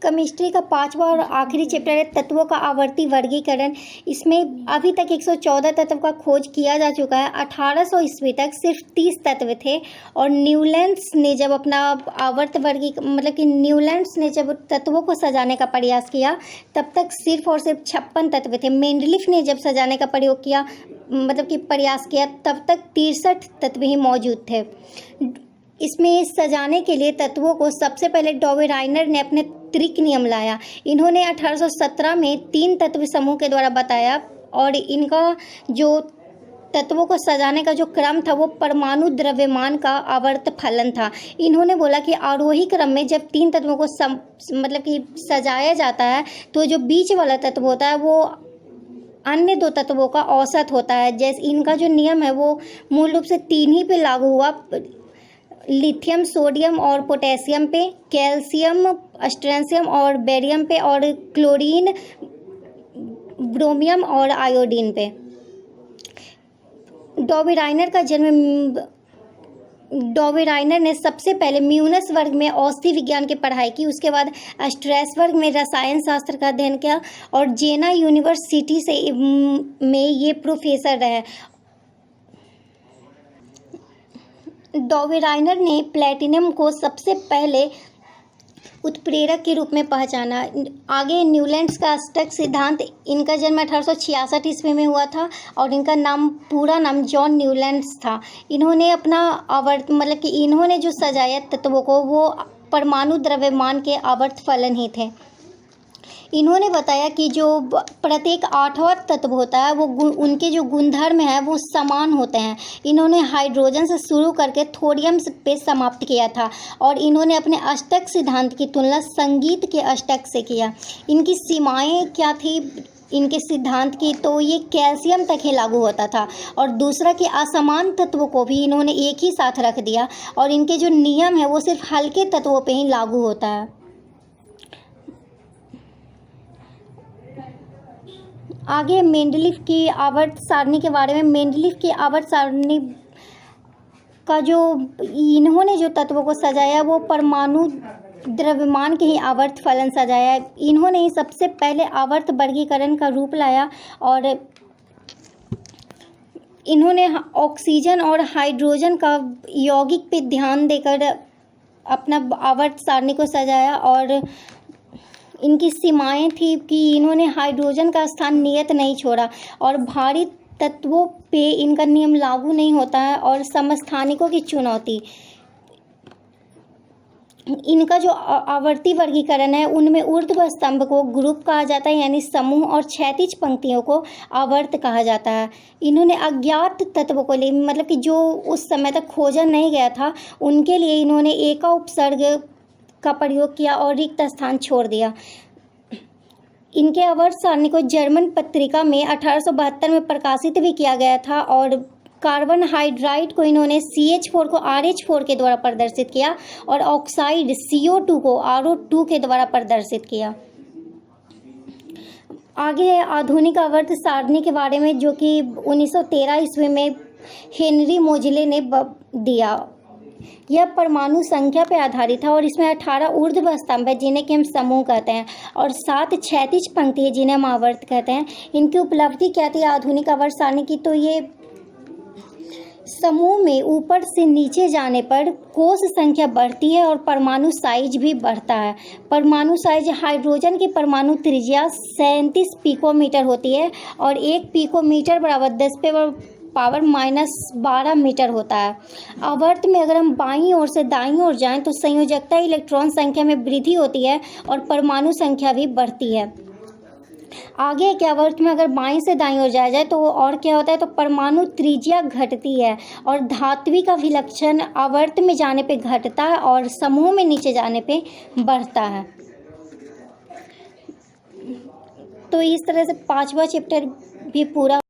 Chemistry का 5वां और आखिरी चैप्टर है तत्वों का आवर्ती वर्गीकरण। इसमें अभी तक 114 तत्व का खोज किया जा चुका है। 1800 ईस्वी तक सिर्फ 30 तत्व थे और न्यूलैंड्स ने जब अपना आवर्त न्यूलैंड्स ने जब तत्वों को सजाने का प्रयास किया तब तक सिर्फ और सिर्फ 56 तत्व थे। मेंडलीफ ने जब सजाने का प्रयास किया तब तक 63 तत्व ही मौजूद थे। इसमें सजाने के लिए तत्वों को सबसे पहले डॉवेराइनर ने अपने त्रिक नियम लाया। इन्होंने 1817 में 3 तत्व समूह के द्वारा बताया और इनका जो तत्वों को सजाने का जो क्रम था वो परमाणु द्रव्यमान का आवर्त फलन था। इन्होंने बोला कि आरोही क्रम में जब 3 तत्वों को सजाया जाता है तो जो बीच वाला तत्व होता है वो अन्य 2 तत्वों का औसत होता है। जैसे इनका जो नियम है वो मूल रूप से 3 ही पे लागू हुआ, लिथियम, सोडियम और पोटेशियम पे, कैल्शियम, स्ट्रोंशियम और बेरियम पे और क्लोरीन, ब्रोमियम और आयोडीन पे। डॉवेराइनर ने सबसे पहले म्यूनस वर्ग में औषधि विज्ञान की पढ़ाई की। उसके बाद स्ट्रैसबर्ग में रसायन शास्त्र का अध्ययन किया और जेना यूनिवर्सिटी में ये प्रोफेसर रहे। डॉवेराइनर ने प्लेटिनम को सबसे पहले उत्प्रेरक के रूप में पहचाना। आगे न्यूलैंड्स का अष्टक सिद्धांत, इनका जन्म 1866 ईस्वी में हुआ था और इनका पूरा नाम जॉन न्यूलैंड्स था। इन्होंने इन्होंने जो सजाया तत्वों को वो परमाणु द्रव्यमान के आवर्त फलन ही थे। इन्होंने बताया कि जो प्रत्येक 8वां तत्व होता है वो उनके जो गुणधर्म है वो समान होते हैं। इन्होंने हाइड्रोजन से शुरू करके थोरियम पे समाप्त किया था और इन्होंने अपने अष्टक सिद्धांत की तुलना संगीत के अष्टक से किया। इनकी सीमाएं क्या थी इनके सिद्धांत की, तो ये कैल्शियम तक ही लागू होता था और दूसरा कि असमान तत्वों को भी इन्होंने एक ही साथ रख दिया और इनके जो नियम है वो सिर्फ हल्के तत्वों पे ही लागू होता है। आगे मेंडलीफ की आवर्त सारणी के बारे में। मेंडलीफ की आवर्त सारणी का जो इन्होंने जो तत्वों को सजाया वो परमाणु द्रव्यमान के ही आवर्त फलन सजाया। इन्होंने ही सबसे पहले आवर्त वर्गीकरण का रूप लाया और इन्होंने ऑक्सीजन और हाइड्रोजन का यौगिक पे ध्यान देकर अपना आवर्त सारणी को सजाया और इनकी सीमाएं थी कि इन्होंने हाइड्रोजन का स्थान नियत नहीं छोड़ा और भारी तत्वों पे इनका नियम लागू नहीं होता है और समस्थानिकों की चुनौती। इनका जो आवर्ती वर्गीकरण है उनमें ऊर्ध्व स्तंभ को ग्रुप कहा जाता है यानी समूह और क्षैतिज पंक्तियों को आवर्त कहा जाता है। इन्होंने अज्ञात तत्वों को लिए कि जो उस समय तक खोजा नहीं गया था उनके लिए इन्होंने एका उपसर्ग का प्रयोग किया और रिक्त स्थान छोड़ दिया। इनके आवर्त सारणी को जर्मन पत्रिका में 1872 में प्रकाशित भी किया गया था और कार्बन हाइड्राइड को इन्होंने CH4 को RH4 के द्वारा प्रदर्शित किया और ऑक्साइड CO2 को RO2 के द्वारा प्रदर्शित किया। आगे है आधुनिक आवर्त सारणी के बारे में जो कि 1913 ईस्वी में हेनरी मोजले ने दिया। यह परमाणु संख्या पर आधारित है और इसमें 18 ऊर्ध्व स्तंभ है जिन्हें कि हम समूह कहते हैं और 7 क्षैतिज पंक्ति है जिन्हें हम आवर्त कहते हैं। इनकी उपलब्धि क्या थी आधुनिक आवर्त सारणी की, तो ये समूह में ऊपर से नीचे जाने पर कोष संख्या बढ़ती है और परमाणु साइज भी बढ़ता है। परमाणु साइज हाइड्रोजन की परमाणु त्रिज्या 37 पिकोमीटर होती है और 1 पिकोमीटर बराबर 10⁻⁻12 मीटर होता है। आवर्त में अगर हम बाईं ओर से दाईं ओर जाएं तो संयोजकता इलेक्ट्रॉन संख्या में वृद्धि होती है और परमाणु संख्या भी बढ़ती है। आगे के आवर्त में अगर बाईं से दाईं ओर जाया जाए तो और क्या होता है, तो परमाणु त्रिज्या घटती है और धात्विक का विलक्षण आवर्त में जाने पे घटता है और समूह में नीचे जाने पे बढ़ता है। तो इस तरह से 5वां चैप्टर भी पूरा